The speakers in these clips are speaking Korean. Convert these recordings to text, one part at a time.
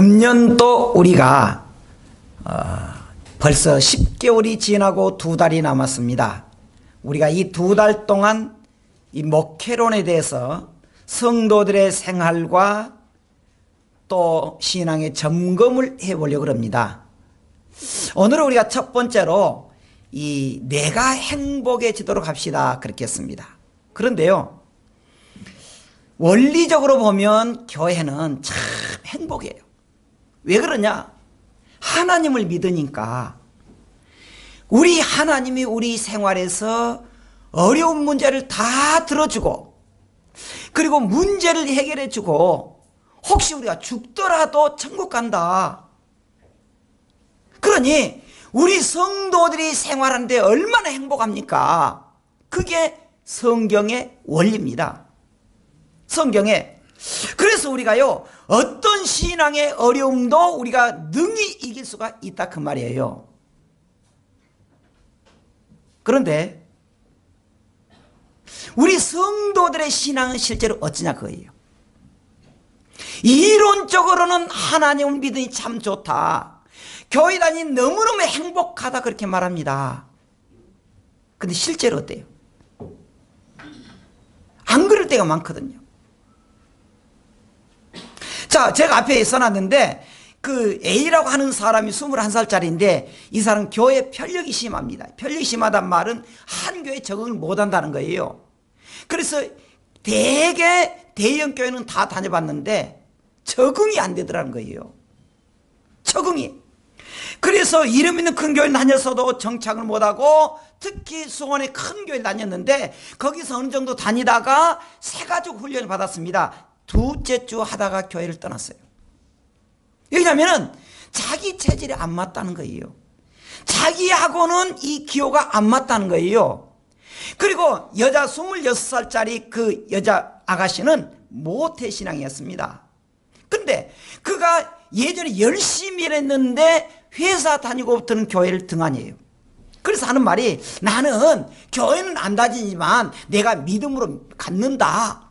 금년도 우리가 벌써 10개월이 지나고 2달이 남았습니다. 우리가 이 2달 동안 이 목회론에 대해서 성도들의 생활과 또 신앙의 점검을 해보려고 합니다. 오늘은 우리가 첫 번째로 이 내가 행복해지도록 합시다 그렇게 했습니다. 그런데요, 원리적으로 보면 교회는 참 행복해요. 왜 그러냐? 하나님을 믿으니까 우리 하나님이 우리 생활에서 어려운 문제를 다 들어주고, 그리고 문제를 해결해 주고, 혹시 우리가 죽더라도 천국 간다. 그러니 우리 성도들이 생활하는데 얼마나 행복합니까? 그게 성경의 원리입니다. 성경에. 그래서 우리가요, 어떤 신앙의 어려움도 우리가 능히 이길 수가 있다 그 말이에요. 그런데 우리 성도들의 신앙은 실제로 어찌냐 그거예요. 이론적으로는 하나님을 믿으니 참 좋다, 교회 다니니 너무너무 행복하다 그렇게 말합니다. 근데 실제로 어때요? 안 그럴 때가 많거든요. 자, 제가 앞에 써놨는데 그 A라고 하는 사람이 21살짜리인데 이 사람 교회 편력이 심합니다. 편력이 심하단 말은 한 교회에 적응을 못한다는 거예요. 그래서 대개 대형 교회는 다 다녀봤는데 적응이 안 되더라는 거예요. 적응이. 그래서 이름 있는 큰 교회 다녔어도 정착을 못하고, 특히 수원의 큰 교회 다녔는데 거기서 어느 정도 다니다가 새 가족 훈련을 받았습니다. 둘째 주 하다가 교회를 떠났어요. 왜냐하면 자기 체질이 안 맞다는 거예요. 자기하고는 이 기호가 안 맞다는 거예요. 그리고 여자 26살짜리 그 여자 아가씨는 모태신앙이었습니다. 근데 그가 예전에 열심히 일했는데 회사 다니고부터는 교회를 등한이에요. 그래서 하는 말이, 나는 교회는 안 다니지만 내가 믿음으로 갖는다.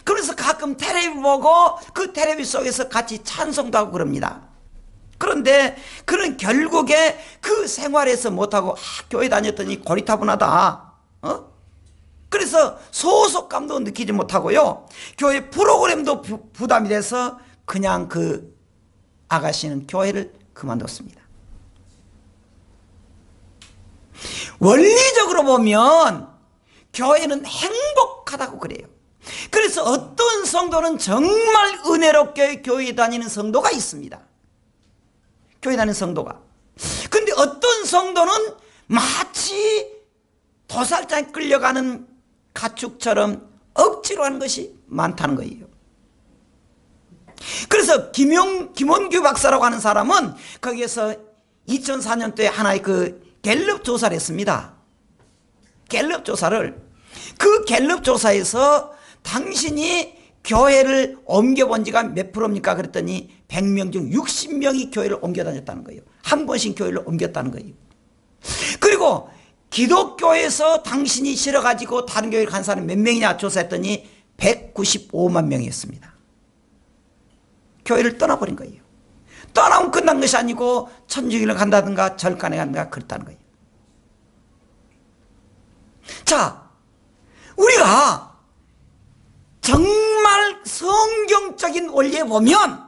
그래서 가끔 텔레비 보고 그 텔레비 속에서 같이 찬송도 하고 그럽니다. 그런데 그는 결국에 그 생활에서 못하고 교회 다녔더니 고리타분하다. 그래서 소속감도 느끼지 못하고요, 교회 프로그램도 부담이 돼서 그냥 그 아가씨는 교회를 그만뒀습니다. 원리적으로 보면 교회는 행복하다고 그래요. 그래서 어떤 성도는 정말 은혜롭게 교회 다니는 성도가 있습니다. 교회 다니는 성도가. 근데 어떤 성도는 마치 도살장에 끌려가는 가축처럼 억지로 하는 것이 많다는 거예요. 그래서 김원규 박사라고 하는 사람은 거기에서 2004년도에 하나의 그 갤럽 조사를 했습니다. 갤럽 조사를. 그 갤럽 조사에서 당신이 교회를 옮겨본 지가 몇 프로입니까? 그랬더니 100명 중 60명이 교회를 옮겨 다녔다는 거예요. 한 번씩 교회를 옮겼다는 거예요. 그리고 기독교에서 당신이 싫어가지고 다른 교회를 간 사람이 몇 명이냐 조사했더니 195만 명이었습니다. 교회를 떠나버린 거예요. 떠나면 끝난 것이 아니고 천주교를 간다든가 절간에 간다든가 그랬다는 거예요. 자, 우리가 정말 성경적인 원리에 보면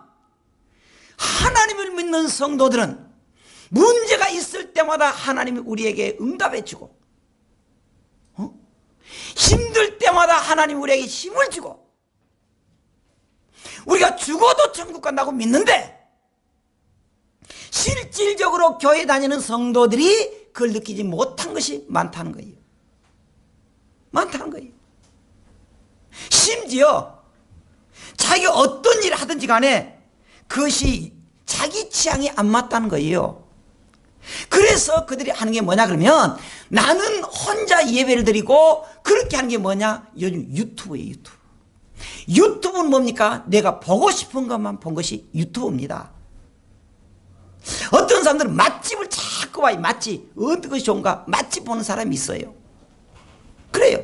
하나님을 믿는 성도들은 문제가 있을 때마다 하나님이 우리에게 응답해 주고, 힘들 때마다 하나님이 우리에게 힘을 주고, 우리가 죽어도 천국 간다고 믿는데 실질적으로 교회 다니는 성도들이 그걸 느끼지 못한 것이 많다는 거예요. 많다는 거예요. 심지어 자기가 어떤 일을 하든지 간에 그것이 자기 취향이 안 맞다는 거예요. 그래서 그들이 하는 게 뭐냐 그러면, 나는 혼자 예배를 드리고, 그렇게 하는 게 뭐냐, 요즘 유튜브예요. 유튜브. 유튜브는 뭡니까? 내가 보고 싶은 것만 본 것이 유튜브입니다. 어떤 사람들은 맛집을 자꾸 봐요. 맛집 어떤 것이 좋은가 맛집 보는 사람이 있어요. 그래요.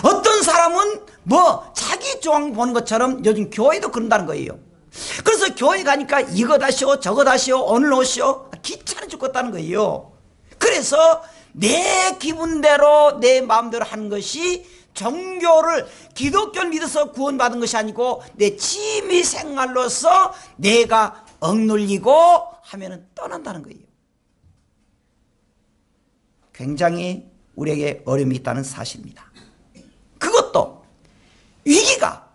어떤 사람은 뭐 자기 조항 보는 것처럼 요즘 교회도 그런다는 거예요. 그래서 교회 가니까 이거 다시오 저거 다시오 오늘 오시오 귀찮아 죽겠다는 거예요. 그래서 내 기분대로 내 마음대로 하는 것이 종교를 기독교를 믿어서 구원받은 것이 아니고 내 취미 생활로서 내가 억눌리고 하면은 떠난다는 거예요. 굉장히 우리에게 어려움이 있다는 사실입니다. 그것도 위기가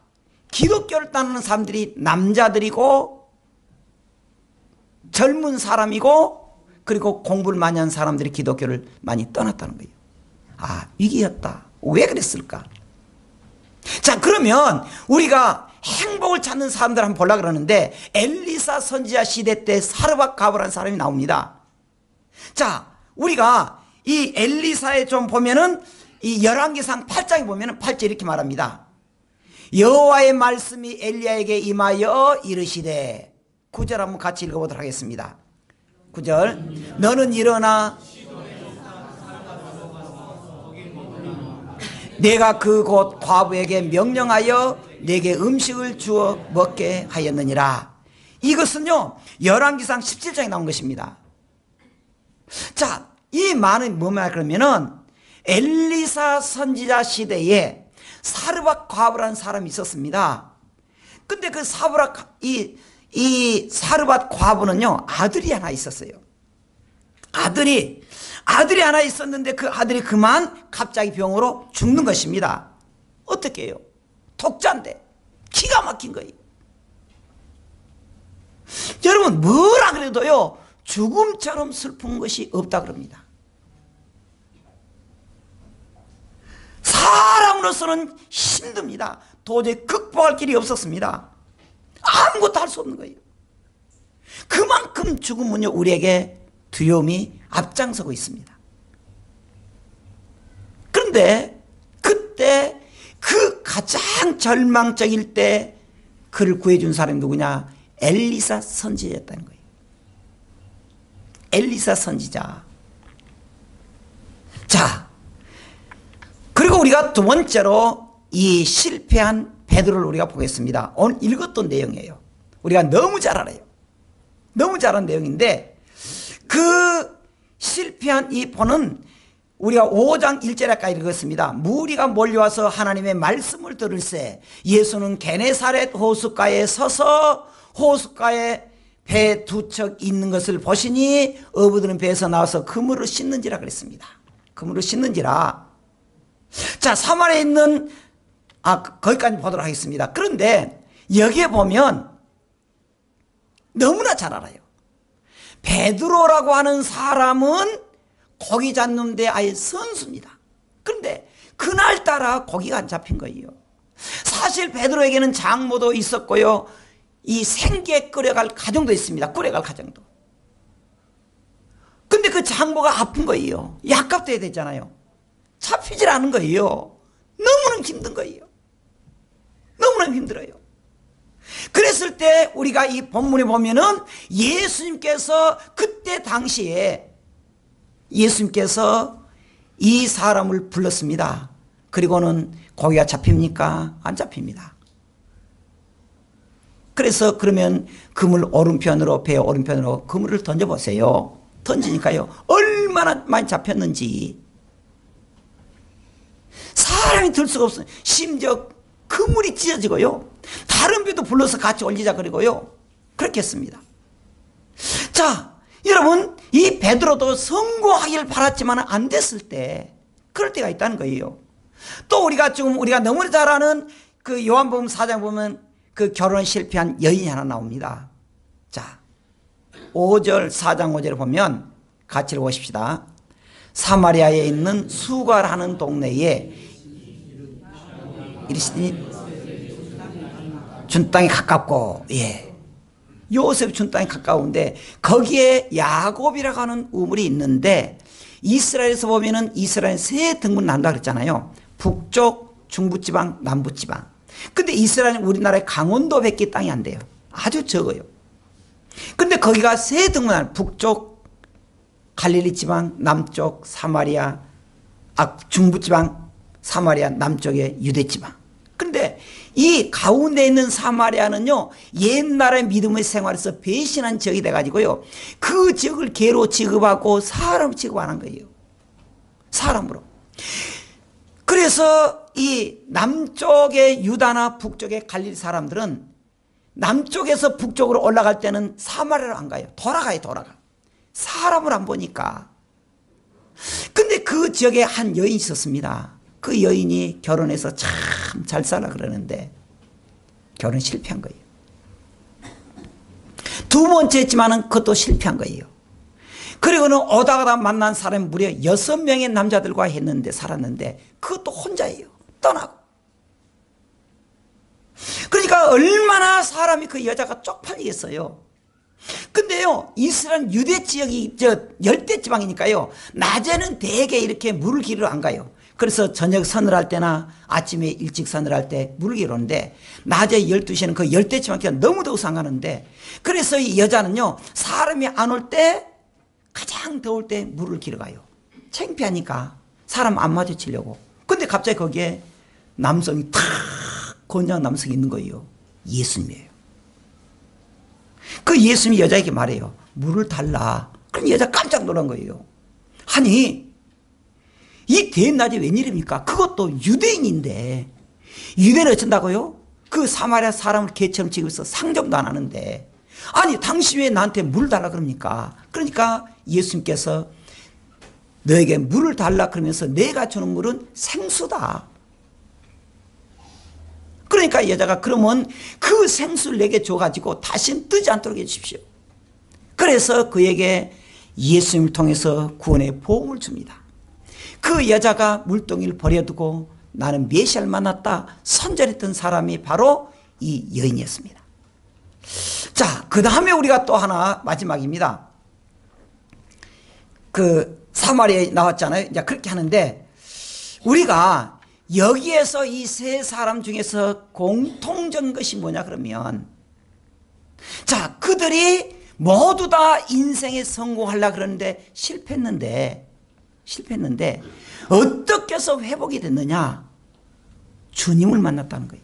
기독교를 따르는 사람들이 남자들이고 젊은 사람이고 그리고 공부를 많이 한 사람들이 기독교를 많이 떠났다는 거예요. 아, 위기였다. 왜 그랬을까? 자, 그러면 우리가 행복을 찾는 사람들 한번 보려고 그러는데 엘리사 선지자 시대 때 사르밧가브라는 사람이 나옵니다. 자, 우리가 이 엘리사에 좀 보면은 이 열왕기상 8장에 보면은 8절 이렇게 말합니다. 여호와의 말씀이 엘리야에게 임하여 이르시되 9절 한번 같이 읽어보도록 하겠습니다. 9절 너는 일어나 내가 그곳 과부에게 명령하여 내게 음식을 주어 먹게 하였느니라. 이것은요 열왕기상 17장에 나온 것입니다. 자, 이 말은 뭐냐 그러면은 엘리사 선지자 시대에 사르밧 과부라는 사람이 있었습니다. 근데 그 이 사르밧 과부는요 아들이 하나 있었어요. 아들이 하나 있었는데 그 아들이 그만 갑자기 병으로 죽는 것입니다. 어떻게 해요? 독자인데 기가 막힌 거예요. 여러분 뭐라 그래도요 죽음처럼 슬픈 것이 없다 그럽니다. 사람으로서는 힘듭니다. 도저히 극복할 길이 없었습니다. 아무것도 할 수 없는 거예요. 그만큼 죽음은요 우리에게 두려움이 앞장서고 있습니다. 그런데 그때 그 가장 절망적일 때 그를 구해준 사람이 누구냐? 엘리사 선지자였다는 거예요. 엘리사 선지자. 자, 그리고 우리가 두 번째로 이 실패한 베드로를 우리가 보겠습니다. 오늘 읽었던 내용이에요. 우리가 너무 잘 알아요. 너무 잘 아는 내용인데 그 실패한 이 본은 우리가 5장 1절에까지 읽었습니다. 무리가 몰려와서 하나님의 말씀을 들을새 예수는 게네사렛 호숫가에 서서 호숫가에 배 두 척 있는 것을 보시니 어부들은 배에서 나와서 그물을 씻는지라 그랬습니다. 그물을 씻는지라. 자, 사마리아에 있는 거기까지 보도록 하겠습니다. 그런데 여기에 보면 너무나 잘 알아요. 베드로라고 하는 사람은 고기 잡는 데 아예 선수입니다. 그런데 그날따라 고기가 안 잡힌 거예요. 사실 베드로에게는 장모도 있었고요. 이 생계 끓여갈 가정도 있습니다. 끓여갈 가정도. 근데 그 장모가 아픈 거예요. 약값도 해야 되잖아요. 잡히질 않은 거예요. 너무너무 힘든 거예요. 너무너무 힘들어요. 그랬을 때 우리가 이 본문에 보면은 예수님께서 그때 당시에 예수님께서 이 사람을 불렀습니다. 그리고는 고기가 잡힙니까? 안 잡힙니다. 그래서 그러면 그물 오른편으로 배 오른편으로 그물을 던져보세요. 던지니까요 얼마나 많이 잡혔는지 사람이 들 수가 없어요. 심지어 그물이 찢어지고요 다른 배도 불러서 같이 올리자 그러고요 그렇게 했습니다. 자, 여러분 이 베드로도 성공하기를 바랐지만 안 됐을 때 그럴 때가 있다는 거예요. 또 우리가 너무나 잘 아는 그 요한복음 4장 보면 그 결혼 실패한 여인이 하나 나옵니다. 자, 5절 4장 5절을 보면 같이 읽어보십시다. 사마리아에 있는 수가라는 동네에 이르시니 준 땅이 가깝고, 요셉 준 땅이 가까운데 거기에 야곱이라고 하는 우물이 있는데 이스라엘에서 보면은 이스라엘 세 등분 난다 그랬잖아요. 북쪽, 중부지방, 남부지방. 근데 이스라엘은 우리나라의 강원도 밖에 땅이 안 돼요. 아주 적어요. 근데 거기가 세 등분, 북쪽 갈릴리 지방, 남쪽 사마리아, 중부지방 사마리아, 남쪽의 유대 지방. 근데 이 가운데 있는 사마리아는요, 옛날의 믿음의 생활에서 배신한 지역이 돼가지고요, 그 지역을 개로 취급하고 사람을 취급 안 한 거예요. 사람으로. 그래서 이 남쪽의 유다나 북쪽의 갈릴리 사람들은 남쪽에서 북쪽으로 올라갈 때는 사마리아로 안 가요. 돌아가요. 사람을 안 보니까. 근데 그 지역에 한 여인이 있었습니다. 그 여인이 결혼해서 참 잘 살아 그러는데 결혼 실패한 거예요. 두 번째 했지만은 그것도 실패한 거예요. 그리고는 오다가다 만난 사람이 무려 6명의 남자들과 했는데 살았는데 그것도 혼자예요. 떠나고. 그러니까 얼마나 사람이 그 여자가 쪽팔리겠어요. 근데요, 이스라엘 유대 지역이 열대지방이니까요, 낮에는 대개 이렇게 물을 기르러 안 가요. 그래서 저녁 서늘할 때나 아침에 일찍 서늘할 때 물을 기르러 오는데, 낮에 12시에는 그 열대지방이니까 너무 더워서 안 가는데, 그래서 이 여자는요, 사람이 안 올 때 가장 더울 때 물을 기르러 가요. 창피하니까 사람 안 마주치려고. 근데 갑자기 거기에 남성이 탁 건장한 남성이 있는 거예요. 예수님이에요. 그 예수님이 여자에게 말해요. 물을 달라. 그럼 여자 깜짝 놀란 거예요. 아니, 이 대낮에 웬일입니까? 그것도 유대인인데, 유대인은 어쩐다고요? 그 사마리아 사람을 개처럼 취급해서 상정도 안 하는데, 아니 당신 왜 나한테 물 달라 그럽니까? 그러니까 예수님께서 너에게 물을 달라 그러면서 내가 주는 물은 생수다. 그러니까 여자가 그러면 그 생수를 내게 줘가지고 다시는 뜨지 않도록 해주십시오. 그래서 그에게 예수님을 통해서 구원의 보험을 줍니다. 그 여자가 물동이를 버려두고 나는 메시아를 만났다 선전했던 사람이 바로 이 여인이었습니다. 자, 그 다음에 우리가 또 하나 마지막입니다. 그 사마리아에 나왔잖아요. 이제 그렇게 하는데 우리가 여기에서 이 세 사람 중에서 공통적인 것이 뭐냐 그러면, 자, 그들이 모두 다 인생에 성공하려고 그러는데 실패했는데 어떻게 해서 회복이 됐느냐? 주님을 만났다는 거예요.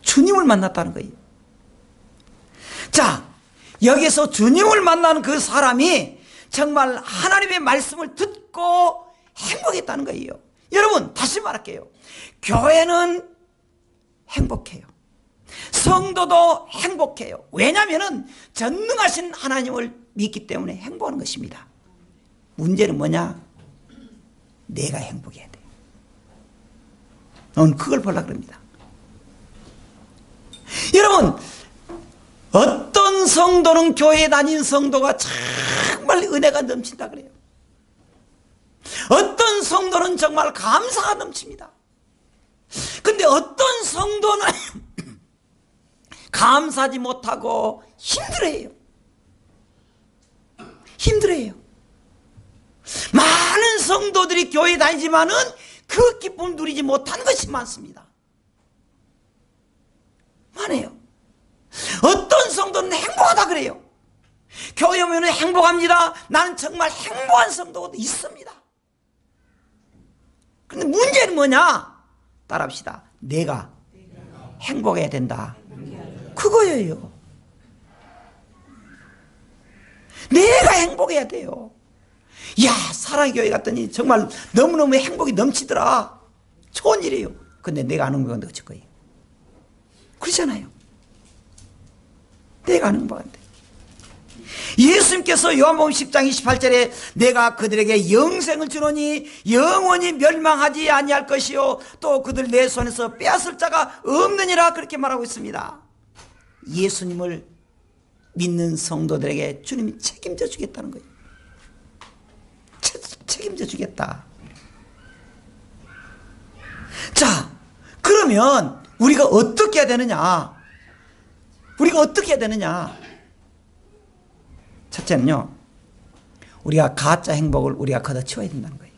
주님을 만났다는 거예요. 자, 여기서 주님을 만나는 그 사람이 정말 하나님의 말씀을 듣고 행복했다는 거예요. 여러분, 다시 말할게요. 교회는 행복해요. 성도도 행복해요. 왜냐하면 전능하신 하나님을 믿기 때문에 행복하는 것입니다. 문제는 뭐냐? 내가 행복해야 돼. 넌 그걸 보려고 합니다. 여러분, 어떤 성도는 교회에 다닌 성도가 정말 은혜가 넘친다 그래요. 어떤 성도는 정말 감사가 넘칩니다. 근데 어떤 성도는 감사하지 못하고 힘들어해요. 많은 성도들이 교회에 다니지만은 그 기쁨을 누리지 못하는 것이 많습니다. 많아요. 어떤 성도는 행복하다 그래요. 교회 오면 행복합니다. 나는 정말 행복한 성도도 있습니다. 그런데 문제는 뭐냐? 따라합시다. 내가 행복해야 된다. 그거예요. 내가 행복해야 돼요. 야, 사랑의 교회 갔더니 정말 너무너무 행복이 넘치더라. 좋은 일이에요. 근데 내가 안 행복한데 어쩔 거예요? 그러잖아요. 내가 안 행복한데. 예수님께서 요한복음 10장 28절에 내가 그들에게 영생을 주노니 영원히 멸망하지 아니할 것이요 또 그들 내 손에서 빼앗을 자가 없느니라 그렇게 말하고 있습니다. 예수님을 믿는 성도들에게 주님이 책임져 주겠다는 거예요. 책임져 주겠다. 자, 그러면 우리가 어떻게 해야 되느냐? 첫째는요, 우리가 가짜 행복을 우리가 걷어치워야 된다는 거예요.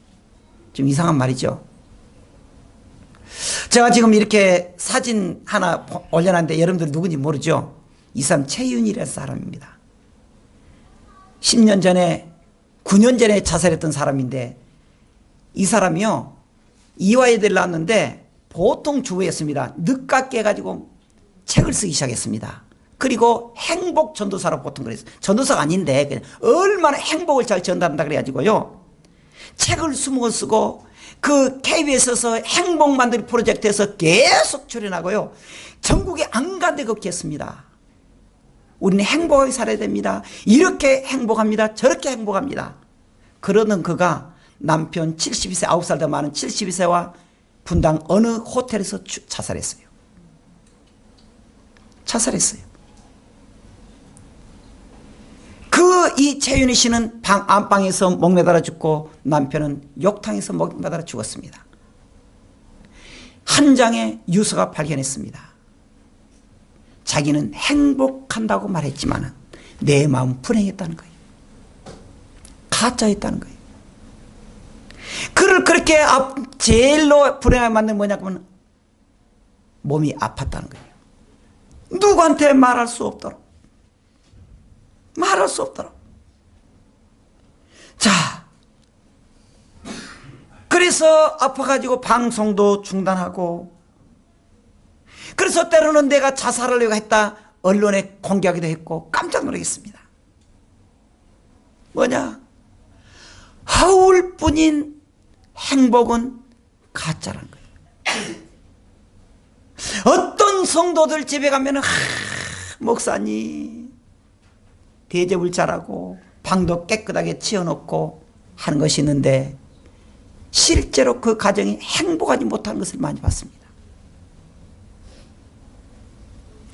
좀 이상한 말이죠. 제가 지금 이렇게 사진 하나 올려놨는데 여러분들 누군지 모르죠? 이 사람 최윤이라는 사람입니다. 10년 전에 9년 전에 자살했던 사람인데 이 사람이요, 이화여대를 나왔는데 보통 주부였습니다. 늦깎이 해가지고 책을 쓰기 시작했습니다. 그리고 행복 전도사로 보통 그랬어요. 전도사가 아닌데 그냥 얼마나 행복을 잘 전달한다 그래가지고요. 책을 20권 쓰고 그 KBS에서 행복 만들기 프로젝트에서 계속 출연하고요. 전국에 안 간 데가 없겠습니다. 우리는 행복하게 살아야 됩니다. 이렇게 행복합니다. 저렇게 행복합니다. 그러던 그가 남편 72세, 9살 더 많은 72세와 분당 어느 호텔에서 자살했어요. 자살했어요. 이 최윤희 씨는 안방에서 목매달아 죽고 남편은 욕탕에서 목매달아 죽었습니다. 한 장의 유서가 발견했습니다. 자기는 행복한다고 말했지만 내 마음은 불행했다는 거예요. 가짜였다는 거예요. 그를 그렇게 제일로 불행하게 만든 뭐냐면 몸이 아팠다는 거예요. 누구한테 말할 수 없도록. 말할 수 없도록. 자, 그래서 아파가지고 방송도 중단하고, 그래서 때로는 내가 자살하려고 했다 언론에 공개하기도 했고 깜짝 놀라겠습니다. 뭐냐? 허울뿐인 행복은 가짜란 거예요. 어떤 성도들 집에 가면 목사님 대접을 잘하고 방도 깨끗하게 치워놓고 하는 것이 있는데 실제로 그 가정이 행복하지 못한 것을 많이 봤습니다.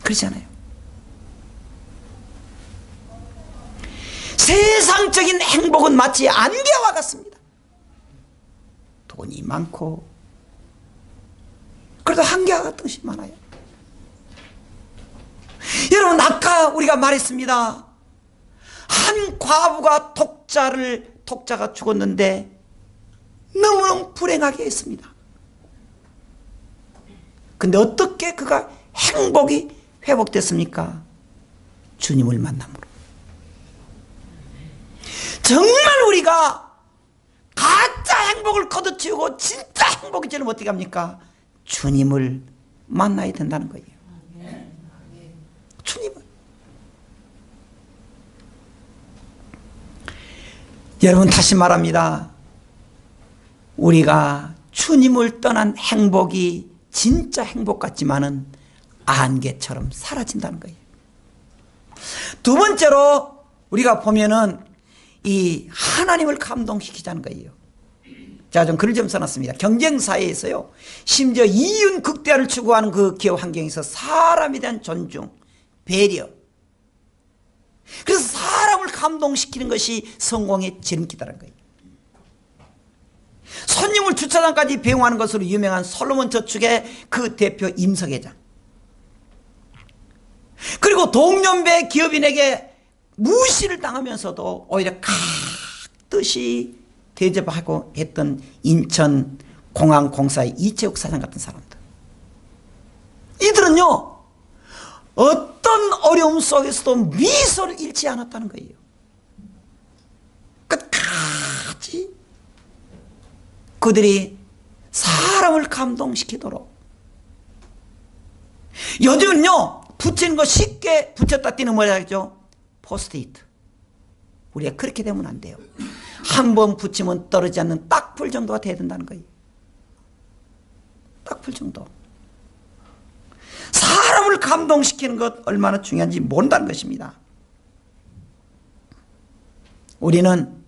그렇잖아요. 세상적인 행복은 마치 안개와 같습니다. 돈이 많고 그래도 한계와 같은 것이 많아요. 여러분, 아까 우리가 말했습니다. 한 과부가 독자가 죽었는데 너무너무 불행하게 했습니다. 근데 어떻게 그가 행복이 회복됐습니까? 주님을 만남으로. 정말 우리가 가짜 행복을 거둬치우고 진짜 행복해지는 어떻게 합니까? 주님을 만나야 된다는 거예요. 주님을. 여러분, 다시 말합니다. 우리가 주님을 떠난 행복이 진짜 행복 같지만은 안개처럼 사라진다는 거예요. 두 번째로 우리가 보면은 이 하나님을 감동시키자는 거예요. 제가 좀 글을 좀 써놨습니다. 경쟁사회에서요, 심지어 이윤 극대화를 추구하는 그 기업 환경에서 사람에 대한 존중, 배려, 그래서 사람을 감동시키는 것이 성공의 지름길이라는 거예요. 손님을 주차장까지 배웅하는 것으로 유명한 솔로몬 저축의 그 대표 임석회장, 그리고 동년배 기업인에게 무시를 당하면서도 오히려 각듯이 대접하고 했던 인천공항공사의 이채욱 사장 같은 사람들, 이들은요 어떤 어려움 속에서도 미소를 잃지 않았다는 거예요. 끝까지 그들이 사람을 감동시키도록. 요즘은요 붙이는 거 쉽게 붙였다 띄는 뭐라 하죠? 포스트잇. 우리가 그렇게 되면 안 돼요. 한 번 붙이면 떨어지지 않는 딱풀 정도가 돼야 된다는 거예요. 딱풀 정도. 사람을 감동시키는 것 얼마나 중요한지 모른다는 것입니다. 우리는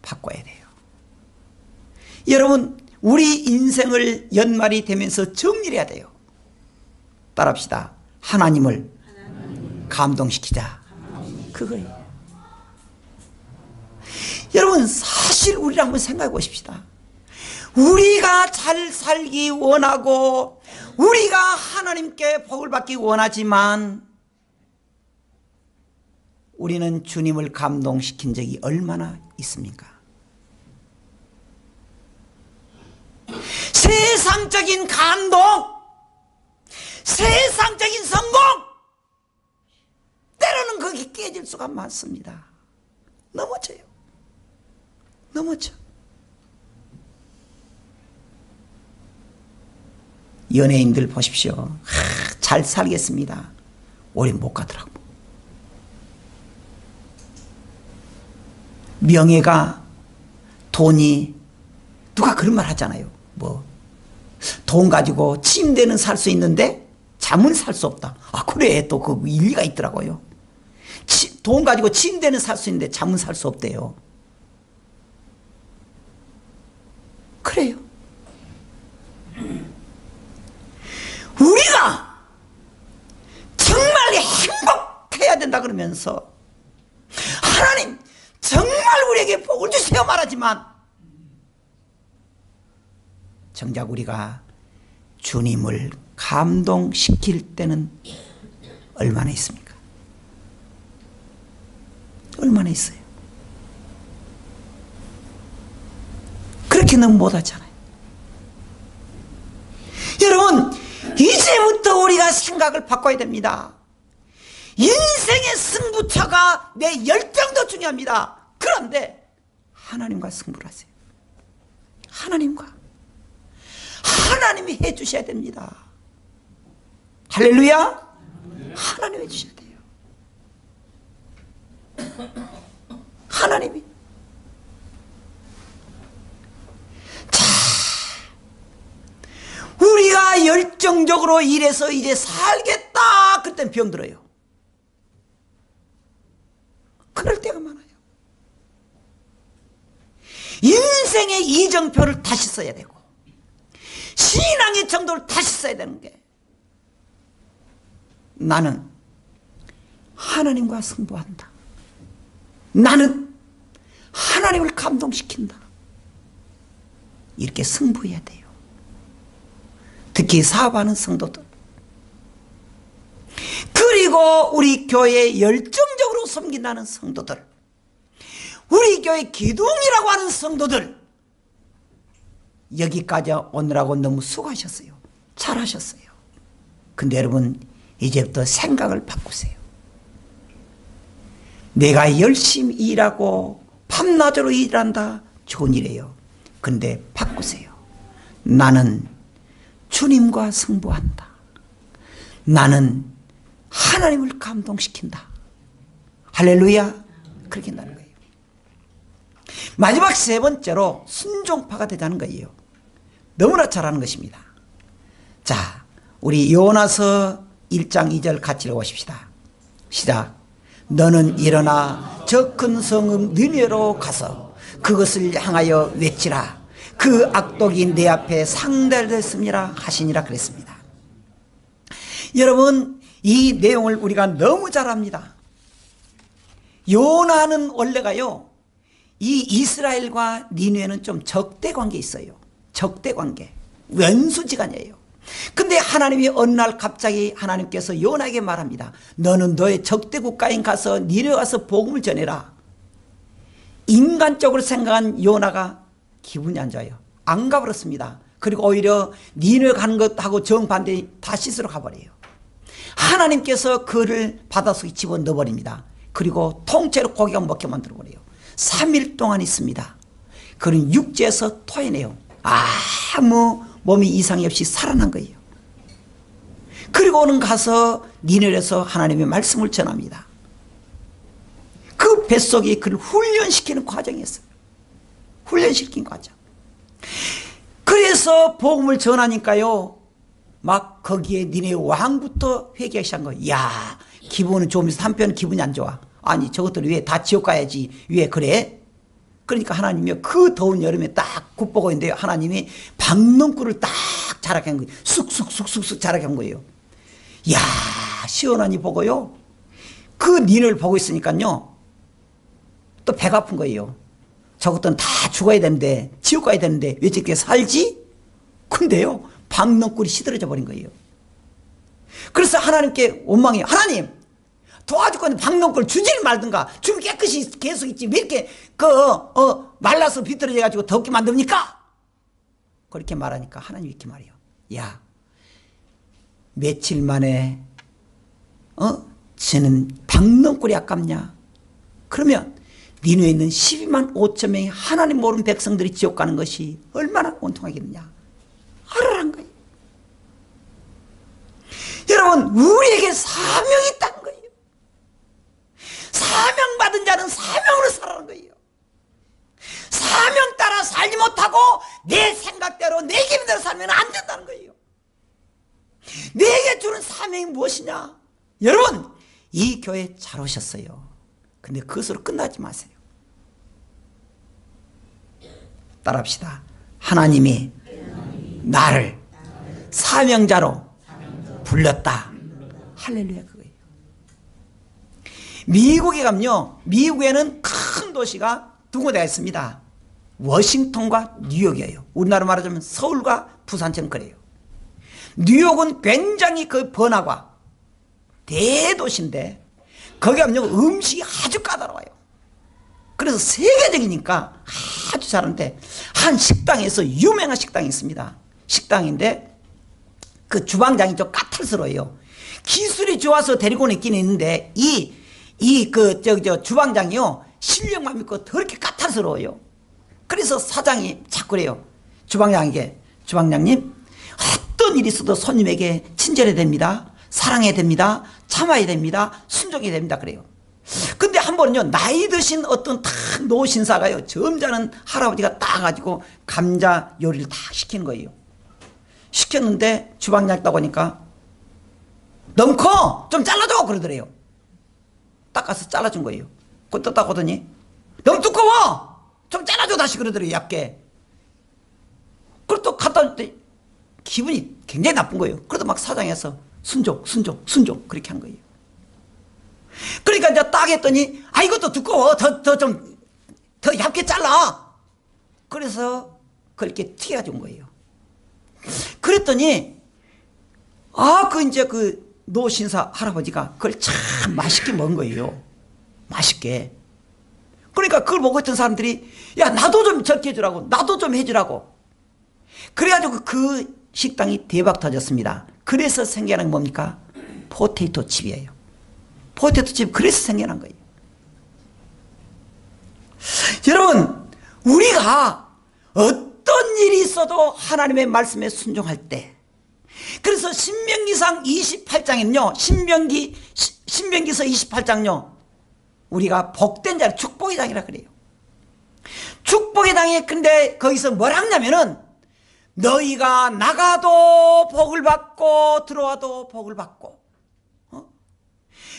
바꿔야 돼요. 여러분, 우리 인생을 연말이 되면서 정리해야 돼요. 따라합시다. 하나님을 감동시키자. 그거예요. 여러분, 사실 우리를 한번 생각해 보십시다. 우리가 잘 살기 원하고 우리가 하나님께 복을 받기 원하지만 우리는 주님을 감동시킨 적이 얼마나 있습니까? 세상적인 감동, 세상적인 성공, 때로는 거기 깨질 수가 많습니다. 넘어져요. 넘어져. 연예인들 보십시오. 잘 살겠습니다. 오래 못 가더라고. 명예가, 돈이, 누가 그런 말 하잖아요. 뭐 돈 가지고 침대는 살 수 있는데 잠은 살 수 없다. 아, 그래. 또 그 일리가 있더라고요. 돈 가지고 침대는 살 수 있는데 잠은 살 수 없대요. 그래요. 우리가 정말 행복해야 된다 그러면서 하나님 정말 우리에게 복을 주세요 말하지만 정작 우리가 주님을 감동시킬 때는 얼마나 있습니까? 얼마나 있어요? 그렇게는 못하잖아요. 여러분, 이제부터 우리가 생각을 바꿔야 됩니다. 인생의 승부처가 내 열정도 중요합니다. 그런데 하나님과 승부를 하세요. 하나님이 해주셔야 됩니다. 할렐루야. 하나님이 해주셔야 돼요. 하나님이. 자, 우리가 열정적으로 이래서 이제 살겠다 그땐 병들어요. 그럴 때가 많아요. 인생의 이정표를 다시 써야 되고 신앙의 정도를 다시 써야 되는 게 나는 하나님과 승부한다. 나는 하나님을 감동시킨다. 이렇게 승부해야 돼요. 특히 사업하는 성도들 그리고 우리 교회에 열정적으로 섬긴다는 성도들 우리 교회 기둥이라고 하는 성도들 여기까지 오느라고 너무 수고하셨어요. 잘하셨어요. 근데 여러분 이제부터 생각을 바꾸세요. 내가 열심히 일하고 밤낮으로 일한다. 좋은 일이에요. 근데 바꾸세요. 나는 주님과 승부한다. 나는 하나님을 감동시킨다. 할렐루야. 그렇게 한다는 거예요. 마지막 세 번째로 순종파가 되자는 거예요. 너무나 잘하는 것입니다. 자, 우리 요나서 1장 2절 같이 읽어보십시다. 시작. 너는 일어나 저 큰 성읍 니느웨로 가서 그것을 향하여 외치라. 그 악독이 내 앞에 상달됐습니다 하시니라 그랬습니다. 여러분 이 내용을 우리가 너무 잘 압니다. 요나는 원래가요 이 이스라엘과 니느웨는 좀 적대관계 있어요. 적대관계 원수지간이에요. 근데 하나님이 어느 날 갑자기 하나님께서 요나에게 말합니다. 너는 너의 적대국가에 가서 니느웨 가서 복음을 전해라. 인간적으로 생각한 요나가 기분이 안 좋아요. 안 가버렸습니다. 그리고 오히려 니느웨 가는 것하고 정반대 다시스로 가버려요. 하나님께서 그를 바닷속에 집어넣어버립니다. 그리고 통째로 고기가 먹게 만들어버려요. 3일 동안 있습니다. 그는 육지에서 토해내요. 아무 몸이 이상이 없이 살아난 거예요. 그리고는 가서 니느웨에서 하나님의 말씀을 전합니다. 그 뱃속에 그를 훈련시키는 과정이었어요. 훈련시킨 과정. 그래서 복음을 전하니까요 막 거기에 니네 왕부터 회개하기 시작한 거예요. 야, 기분은 좋으면서 한편 기분이 안 좋아. 아니 저것들이 왜 다 지옥 가야지 왜 그래? 그러니까 하나님이 그 더운 여름에 딱 굽보고 있는데 하나님이 박넝쿨을 딱 자라게 한 거예요. 쑥쑥쑥쑥 자라게 한 거예요. 야, 시원하니 보고요 그 니를 보고 있으니까요 또 배가 아픈 거예요. 저것들은 다 죽어야 되는데 지옥 가야 되는데 왜 저렇게 살지? 근데요 박넝쿨이 시들어져 버린 거예요. 그래서 하나님께 원망해요. 하나님 도와줄 건데 박넝쿨 주지를 말든가. 주면 깨끗이 계속 있지 왜 이렇게 말라서 비뚤어져 가지고 덥게 만듭니까? 그렇게 말하니까 하나님이 이렇게 말해요. 야, 며칠 만에 저는 박넝쿨이 아깝냐? 그러면 니느웨에 있는 12만 5천 명이 하나님 모르는 백성들이 지옥 가는 것이 얼마나 온통하겠느냐? 하라는 거예요. 여러분, 우리에게 사명이 있다는 거예요. 사명받은 자는 사명으로 살아가는 거예요. 사명 따라 살지 못하고 내 생각대로 내 기분대로 살면 안 된다는 거예요. 내게 주는 사명이 무엇이냐? 여러분, 이 교회 잘 오셨어요. 근데 그것으로 끝나지 마세요. 따라합시다. 하나님이 나를 사명자로 불렀다. 할렐루야, 그거예요. 미국에 가면요, 미국에는 큰 도시가 두 군데가 있습니다. 워싱턴과 뉴욕이에요. 우리나라 말하자면 서울과 부산처럼 그래요. 뉴욕은 굉장히 그 번화가 대도시인데 거기 가면요, 음식이 아주 까다로워요. 그래서 세계적이니까 아주 잘하는데, 한 식당에서 유명한 식당이 있습니다. 식당인데 그 주방장이 좀 까탈스러워요. 기술이 좋아서 데리고 있긴 있는데 주방장이요, 실력만 믿고 더럽게 까탈스러워요. 그래서 사장이 자꾸 그래요. 주방장에게, 주방장님, 어떤 일이 있어도 손님에게 친절해야 됩니다. 사랑해야 됩니다. 참아야 됩니다. 순종해야 됩니다. 그래요. 근데 한 번은요, 나이 드신 어떤 딱 노신사가요, 점잖은 할아버지가 따가지고 감자 요리를 다 시키는 거예요. 시켰는데 주방장 있다고 하니까 너무 커! 좀 잘라줘! 그러더래요. 딱 가서 잘라준 거예요. 그거 떴다고 하더니 너무 두꺼워! 좀 잘라줘! 다시 그러더래요. 얇게. 그리고 또 갖다 줄 때 기분이 굉장히 나쁜 거예요. 그래도 막 사장에서 순종 그렇게 한 거예요. 그러니까 이제 딱 했더니, 아, 이것도 두꺼워. 더 얇게 잘라. 그래서 그렇게 튀겨준 거예요. 그랬더니, 그 노신사 할아버지가 그걸 참 맛있게 먹은 거예요. 맛있게. 그러니까 그걸 보고 있던 사람들이, 야, 나도 좀 저렇게 해주라고. 나도 좀 해주라고. 그래가지고 그 식당이 대박 터졌습니다. 그래서 생겨난 게 뭡니까? 포테이토 칩이에요. 포테이토 칩, 그래서 생겨난 거예요. 여러분, 우리가 어떤 일이 있어도 하나님의 말씀에 순종할 때, 그래서 신명기상 28장에는요, 신명기서 28장요, 우리가 복된 자를 축복의 장이라 그래요. 축복의 장에, 근데 거기서 뭘 하냐면은, 너희가 나가도 복을 받고 들어와도 복을 받고,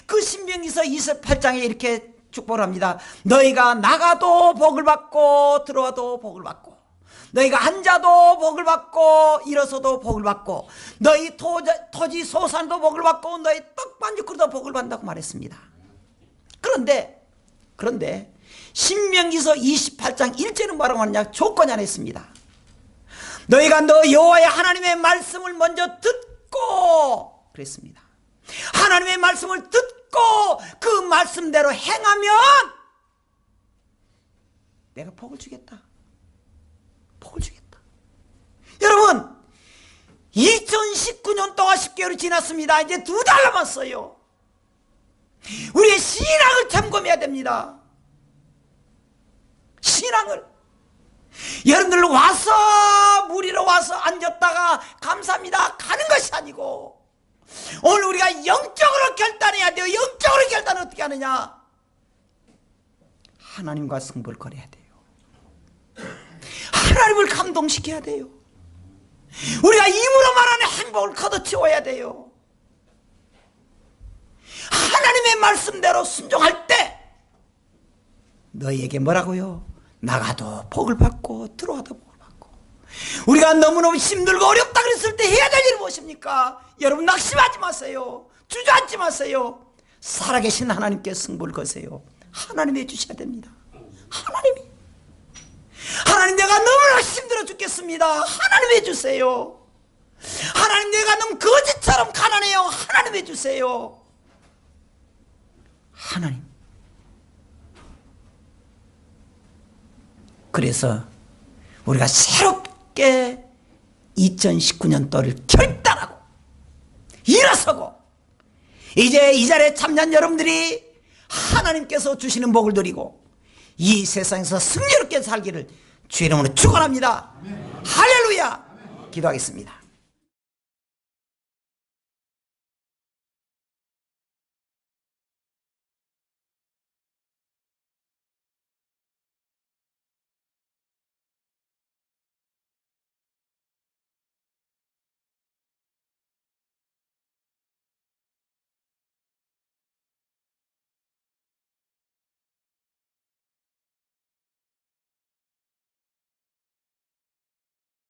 그 신명기서 28장에 이렇게 축복을 합니다. 너희가 나가도 복을 받고 들어와도 복을 받고, 너희가 앉아도 복을 받고 일어서도 복을 받고, 너희 토지 소산도 복을 받고, 너희 떡반죽으로도 복을 받는다고 말했습니다. 그런데 신명기서 28장 1절은 뭐라고 하느냐? 조건이 하나 있습니다. 너희가 너 여호와의 하나님의 말씀을 먼저 듣고, 그랬습니다. 하나님의 말씀을 듣고 그 말씀대로 행하면 내가 복을 주겠다. 복을 주겠다. 여러분, 2019년 동안 10개월이 지났습니다. 이제 2달 남았어요. 우리의 신앙을 점검해야 됩니다. 신앙을. 여러분들 와서 무리로 와서 앉았다가 감사합니다 가는 것이 아니고, 오늘 우리가 영적으로 결단해야 돼요. 영적으로 결단은 어떻게 하느냐? 하나님과 승부를 걸어야 돼요. 하나님을 감동시켜야 돼요. 우리가 입으로 말하는 행복을 걷어치워야 돼요. 하나님의 말씀대로 순종할 때 너희에게 뭐라고요? 나가도 복을 받고 들어와도 복을 받고. 우리가 너무너무 힘들고 어렵다 그랬을 때 해야 될 일은 무엇입니까? 여러분, 낙심하지 마세요. 주저앉지 마세요. 살아계신 하나님께 승부를 거세요. 하나님이 해주셔야 됩니다. 하나님, 내가 너무나 힘들어 죽겠습니다. 하나님 해주세요. 하나님, 내가 너무 거지처럼 가난해요. 하나님 해주세요. 하나님. 그래서 우리가 새롭게 2019년도를 결단하고 일어서고, 이제 이 자리에 참여한 여러분들이 하나님께서 주시는 복을 누리고 이 세상에서 승리롭게 살기를 주의 이름으로 축원합니다. 할렐루야. 기도하겠습니다.